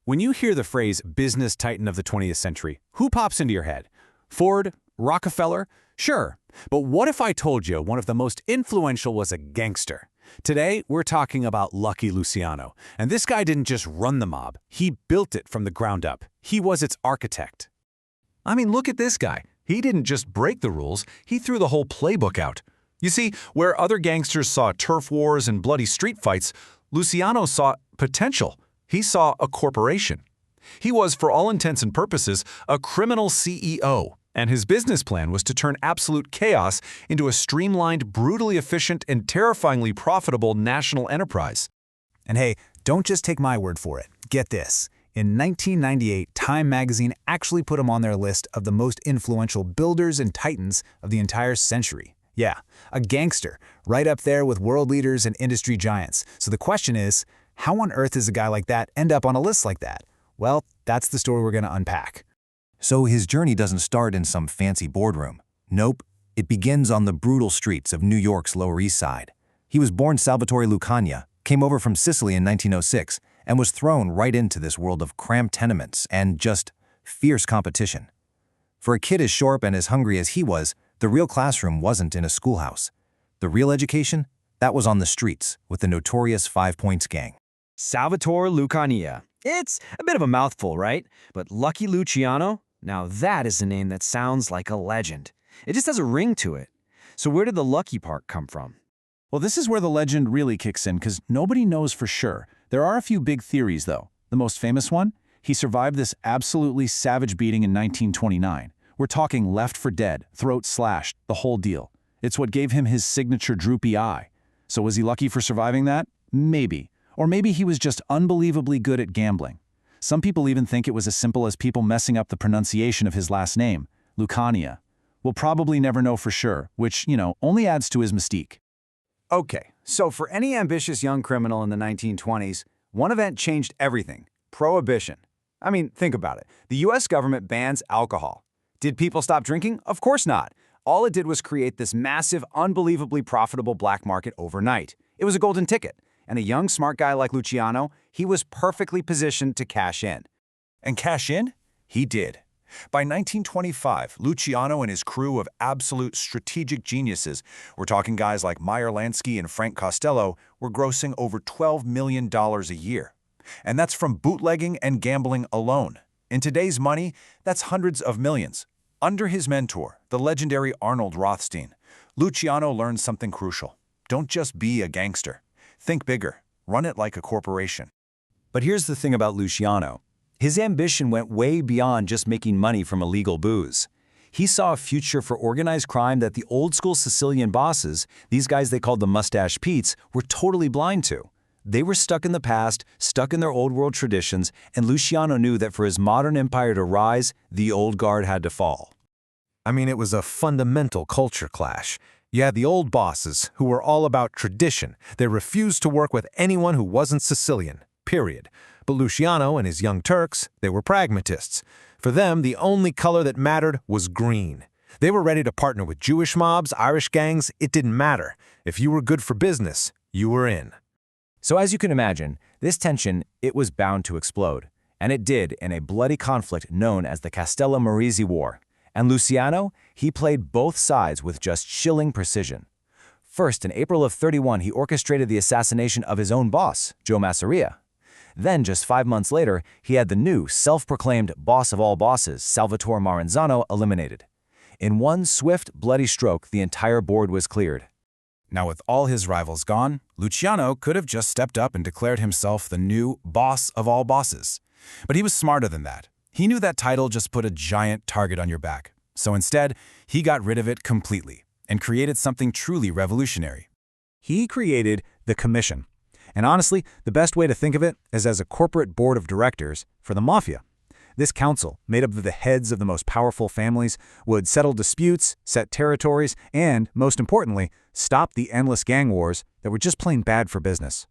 When you hear the phrase business titan of the 20th century, who pops into your head? Ford? Rockefeller? Sure. But what if I told you one of the most influential was a gangster? Today, we're talking about Lucky Luciano. And this guy didn't just run the mob, he built it from the ground up. He was its architect. I mean, look at this guy. He didn't just break the rules, he threw the whole playbook out. You see, where other gangsters saw turf wars and bloody street fights, Luciano saw potential. He saw a corporation. He was, for all intents and purposes, a criminal CEO, and his business plan was to turn absolute chaos into a streamlined, brutally efficient, and terrifyingly profitable national enterprise. And hey, don't just take my word for it. Get this. In 1998, Time magazine actually put him on their list of the most influential builders and titans of the entire century. Yeah, a gangster, right up there with world leaders and industry giants. So the question is, how on earth does a guy like that end up on a list like that? Well, that's the story we're going to unpack. So his journey doesn't start in some fancy boardroom. Nope, it begins on the brutal streets of New York's Lower East Side. He was born Salvatore Lucania, came over from Sicily in 1906, and was thrown right into this world of cramped tenements and just fierce competition. For a kid as sharp and as hungry as he was, the real classroom wasn't in a schoolhouse. The real education? That was on the streets with the notorious 5 Points Gang. Salvatore Lucania. It's a bit of a mouthful, right? But Lucky Luciano? Now that is a name that sounds like a legend. It just has a ring to it. So where did the lucky part come from? Well, this is where the legend really kicks in because nobody knows for sure. There are a few big theories, though. The most famous one? He survived this absolutely savage beating in 1929. We're talking left for dead, throat slashed, the whole deal. It's what gave him his signature droopy eye. So was he lucky for surviving that? Maybe. Or maybe he was just unbelievably good at gambling. Some people even think it was as simple as people messing up the pronunciation of his last name, Lucania. We'll probably never know for sure, which, only adds to his mystique. Okay, so for any ambitious young criminal in the 1920s, one event changed everything: Prohibition. I mean, think about it. The US government bans alcohol. Did people stop drinking? Of course not. All it did was create this massive, unbelievably profitable black market overnight. It was a golden ticket. And a young, smart guy like Luciano, he was perfectly positioned to cash in. And cash in? He did. By 1925, Luciano and his crew of absolute strategic geniuses, we're talking guys like Meyer Lansky and Frank Costello, were grossing over $12 million a year. And that's from bootlegging and gambling alone. In today's money, that's hundreds of millions. Under his mentor, the legendary Arnold Rothstein, Luciano learned something crucial. Don't just be a gangster. Think bigger. Run it like a corporation. But here's the thing about Luciano. His ambition went way beyond just making money from illegal booze. He saw a future for organized crime that the old-school Sicilian bosses, these guys they called the Mustache Petes, were totally blind to. They were stuck in the past, stuck in their old-world traditions, and Luciano knew that for his modern empire to rise, the old guard had to fall. I mean, it was a fundamental culture clash. You had the old bosses, who were all about tradition. They refused to work with anyone who wasn't Sicilian, period. But Luciano and his young Turks, they were pragmatists. For them, the only color that mattered was green. They were ready to partner with Jewish mobs, Irish gangs. It didn't matter. If you were good for business, you were in. So as you can imagine, this tension, it was bound to explode. And it did in a bloody conflict known as the Castello-Marizzi War. And Luciano, he played both sides with just chilling precision. First, in April of '31, he orchestrated the assassination of his own boss, Joe Masseria. Then, just 5 months later, he had the new, self-proclaimed boss of all bosses, Salvatore Maranzano, eliminated. In one swift, bloody stroke, the entire board was cleared. Now, with all his rivals gone, Luciano could have just stepped up and declared himself the new boss of all bosses. But he was smarter than that. He knew that title just put a giant target on your back. So instead, he got rid of it completely and created something truly revolutionary. He created the Commission. And honestly, the best way to think of it is as a corporate board of directors for the Mafia. This council, made up of the heads of the most powerful families, would settle disputes, set territories, and, most importantly, stop the endless gang wars that were just plain bad for business.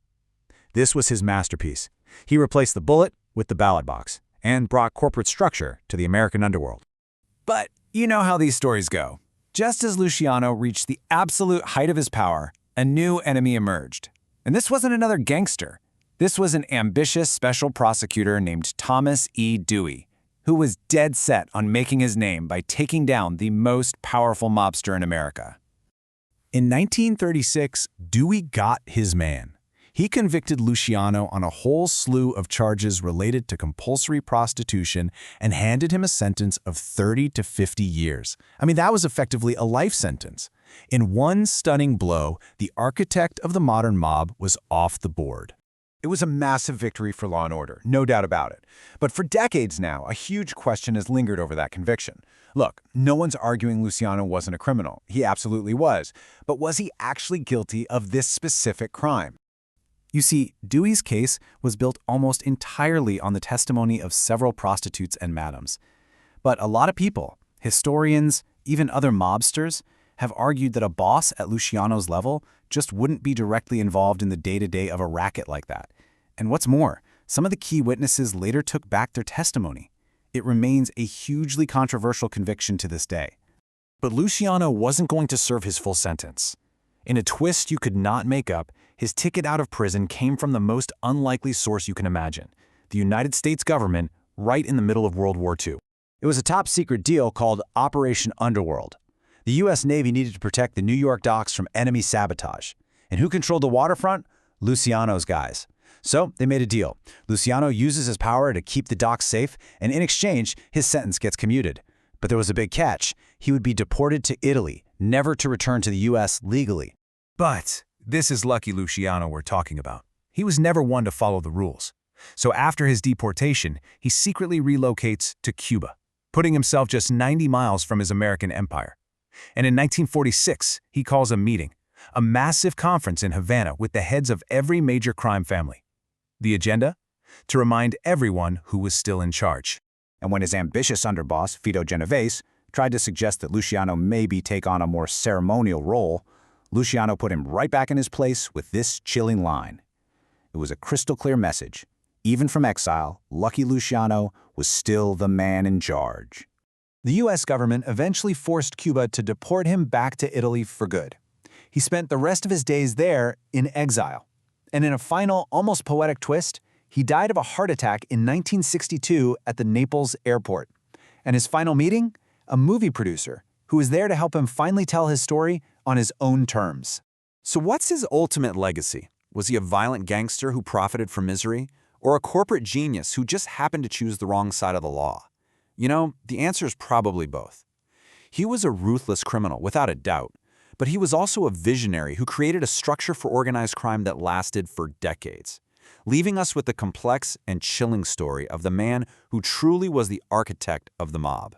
This was his masterpiece. He replaced the bullet with the ballot box and brought corporate structure to the American underworld. But you know how these stories go. Just as Luciano reached the absolute height of his power, a new enemy emerged. And this wasn't another gangster. This was an ambitious special prosecutor named Thomas E. Dewey, who was dead set on making his name by taking down the most powerful mobster in America. In 1936, Dewey got his man. He convicted Luciano on a whole slew of charges related to compulsory prostitution and handed him a sentence of 30 to 50 years. I mean, that was effectively a life sentence. In one stunning blow, the architect of the modern mob was off the board. It was a massive victory for law and order, no doubt about it. But for decades now, a huge question has lingered over that conviction. Look, no one's arguing Luciano wasn't a criminal. He absolutely was. But was he actually guilty of this specific crime? You see, Dewey's case was built almost entirely on the testimony of several prostitutes and madams. But a lot of people, historians, even other mobsters, have argued that a boss at Luciano's level just wouldn't be directly involved in the day-to-day of a racket like that. And what's more, some of the key witnesses later took back their testimony. It remains a hugely controversial conviction to this day. But Luciano wasn't going to serve his full sentence. In a twist you could not make up, his ticket out of prison came from the most unlikely source you can imagine, the United States government right in the middle of World War II. It was a top-secret deal called Operation Underworld. The U.S. Navy needed to protect the New York docks from enemy sabotage. And who controlled the waterfront? Luciano's guys. So they made a deal. Luciano uses his power to keep the docks safe, and in exchange, his sentence gets commuted. But there was a big catch. He would be deported to Italy, never to return to the U.S. legally. But this is lucky Luciano we're talking about. He was never one to follow the rules. So after his deportation, he secretly relocates to Cuba, putting himself just 90 miles from his American empire. And in 1946, he calls a meeting, a massive conference in Havana with the heads of every major crime family. The agenda? To remind everyone who was still in charge. And when his ambitious underboss, Vito Genovese, tried to suggest that Luciano maybe take on a more ceremonial role, Luciano put him right back in his place with this chilling line. It was a crystal-clear message. Even from exile, Lucky Luciano was still the man in charge. The U.S. government eventually forced Cuba to deport him back to Italy for good. He spent the rest of his days there in exile. And in a final, almost poetic twist, he died of a heart attack in 1962 at the Naples airport. And his final meeting? A movie producer who was there to help him finally tell his story on his own terms. So what's his ultimate legacy? Was he a violent gangster who profited from misery? Or a corporate genius who just happened to choose the wrong side of the law? You know, the answer is probably both. He was a ruthless criminal, without a doubt, but he was also a visionary who created a structure for organized crime that lasted for decades, leaving us with the complex and chilling story of the man who truly was the architect of the mob.